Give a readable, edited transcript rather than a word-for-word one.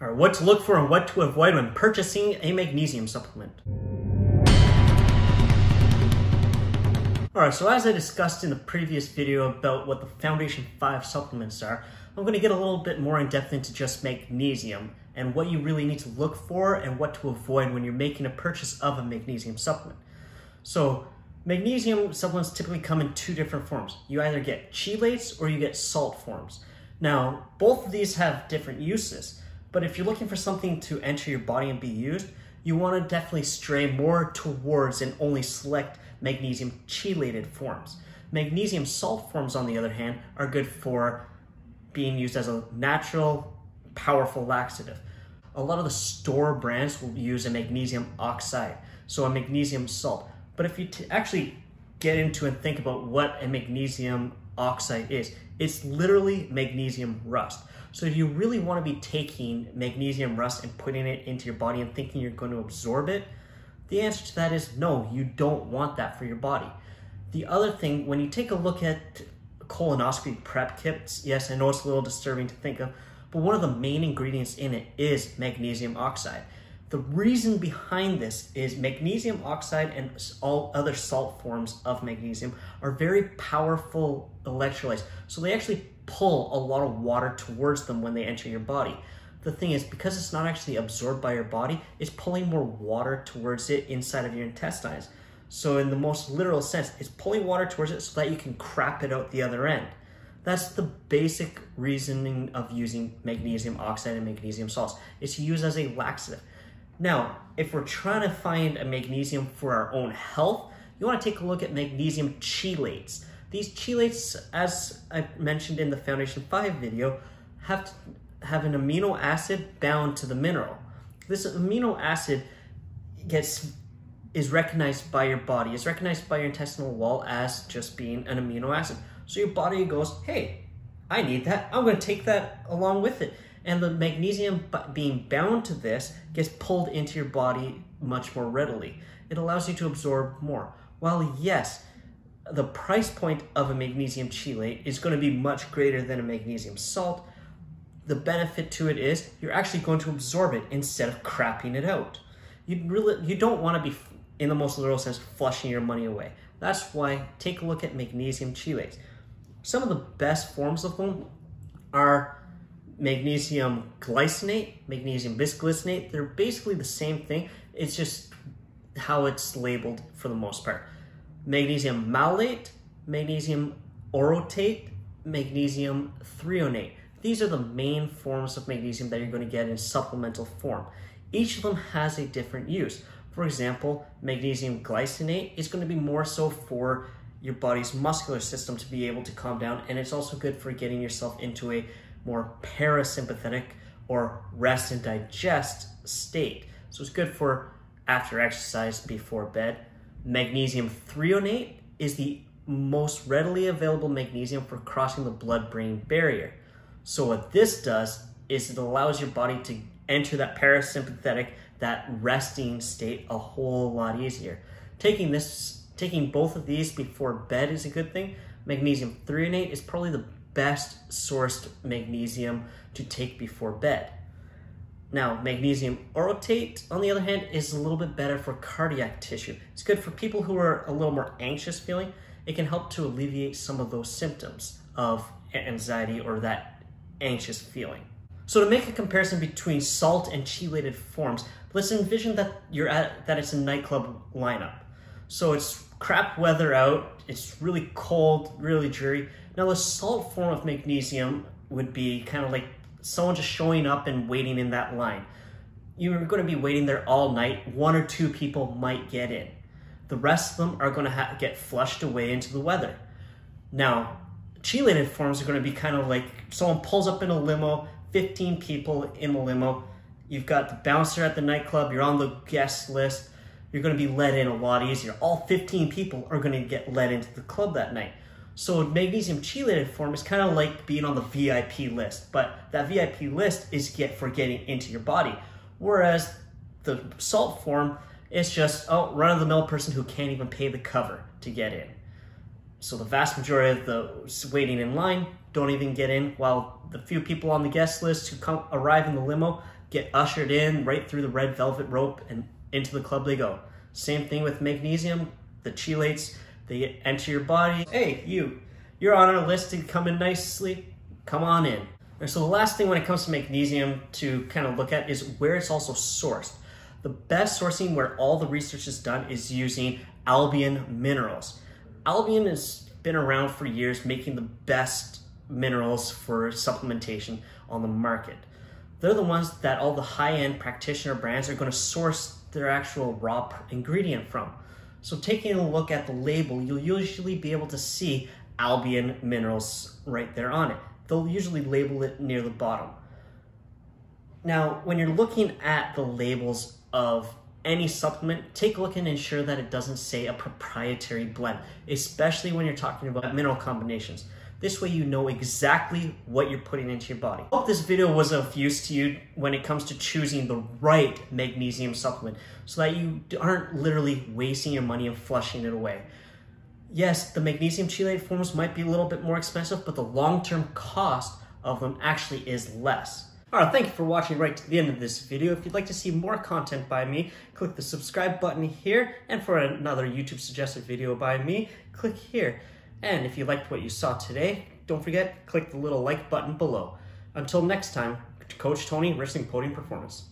All right, what to look for and what to avoid when purchasing a magnesium supplement. All right, so as I discussed in the previous video about what the Foundation 5 supplements are, I'm gonna get a little bit more in depth into just magnesium and what you really need to look for and what to avoid when you're making a purchase of a magnesium supplement. So magnesium supplements typically come in two different forms. You either get chelates or you get salt forms. Now, both of these have different uses, but if you're looking for something to enter your body and be used, you want to definitely stray more towards and only select magnesium chelated forms. Magnesium salt forms, on the other hand, are good for being used as a natural, powerful laxative. A lot of the store brands will use a magnesium oxide, so a magnesium salt. But if you actually get into and think about what a magnesium oxide is, it's literally magnesium rust. So if you really want to be taking magnesium rust and putting it into your body and thinking you're going to absorb it, the answer to that is no, you don't want that for your body. The other thing, when you take a look at colonoscopy prep kits, yes, I know it's a little disturbing to think of, but one of the main ingredients in it is magnesium oxide. The reason behind this is magnesium oxide and all other salt forms of magnesium are very powerful electrolytes. So they actually pull a lot of water towards them when they enter your body. The thing is, because it's not actually absorbed by your body, it's pulling more water towards it inside of your intestines. So in the most literal sense, it's pulling water towards it so that you can crap it out the other end. That's the basic reasoning of using magnesium oxide and magnesium salts. It's used as a laxative. Now, if we're trying to find a magnesium for our own health, you want to take a look at magnesium chelates. These chelates, as I mentioned in the Foundation 5 video, have an amino acid bound to the mineral. This amino acid is recognized by your body. It's recognized by your intestinal wall as just being an amino acid. So your body goes, hey, I need that. I'm going to take that along with it. And the magnesium being bound to this gets pulled into your body much more readily. It allows you to absorb more. While yes, the price point of a magnesium chelate is going to be much greater than a magnesium salt, the benefit to it is you're actually going to absorb it instead of crapping it out. You don't want to be, in the most literal sense, flushing your money away. That's why take a look at magnesium chelates. Some of the best forms of them are magnesium glycinate, magnesium bisglycinate. They're basically the same thing. It's just how it's labeled for the most part. Magnesium malate, magnesium orotate, magnesium threonate. These are the main forms of magnesium that you're going to get in supplemental form. Each of them has a different use. For example, magnesium glycinate is going to be more so for your body's muscular system to be able to calm down, and it's also good for getting yourself into a more parasympathetic or rest and digest state. So it's good for after exercise, before bed. Magnesium threonate is the most readily available magnesium for crossing the blood-brain barrier. So what this does is it allows your body to enter that parasympathetic, that resting state a whole lot easier. Taking both of these before bed is a good thing. Magnesium threonate is probably the best sourced magnesium to take before bed. Now, magnesium orotate, on the other hand, is a little bit better for cardiac tissue. It's good for people who are a little more anxious feeling. It can help to alleviate some of those symptoms of anxiety or that anxious feeling. So to make a comparison between salt and chelated forms, let's envision that it's a nightclub lineup. So it's crap weather out, it's really cold, really dreary. Now the salt form of magnesium would be kind of like someone just showing up and waiting in that line. You're going to be waiting there all night. One or two people might get in. The rest of them are going to get flushed away into the weather. Now, chelated forms are going to be kind of like someone pulls up in a limo, 15 people in the limo. You've got the bouncer at the nightclub, you're on the guest list. You're going to be let in a lot easier. All 15 people are going to get let into the club that night. So magnesium chelated form is kind of like being on the VIP list, but that VIP list is for getting into your body. Whereas the salt form is just run-of-the-mill person who can't even pay the cover to get in. So the vast majority of those waiting in line don't even get in, while the few people on the guest list who arrive in the limo get ushered in right through the red velvet rope and into the club they go. Same thing with magnesium, the chelates, they enter your body. Hey, you're on our list to come in nicely, come on in. And so the last thing when it comes to magnesium to kind of look at is where it's also sourced. The best sourcing where all the research is done is using Albion minerals. Albion has been around for years making the best minerals for supplementation on the market. They're the ones that all the high-end practitioner brands are going to source their actual raw ingredient from. So taking a look at the label, you'll usually be able to see Albion minerals right there on it. They'll usually label it near the bottom. Now, when you're looking at the labels of any supplement, take a look and ensure that it doesn't say a proprietary blend, especially when you're talking about mineral combinations. This way you know exactly what you're putting into your body. I hope this video was of use to you when it comes to choosing the right magnesium supplement so that you aren't literally wasting your money and flushing it away. Yes, the magnesium chelate forms might be a little bit more expensive, but the long-term cost of them actually is less. Alright, thank you for watching right to the end of this video. If you'd like to see more content by me, click the subscribe button here, and for another YouTube suggested video by me, click here. And if you liked what you saw today, don't forget, click the little like button below. Until next time, Coach Tony, Wrestling Podium Performance.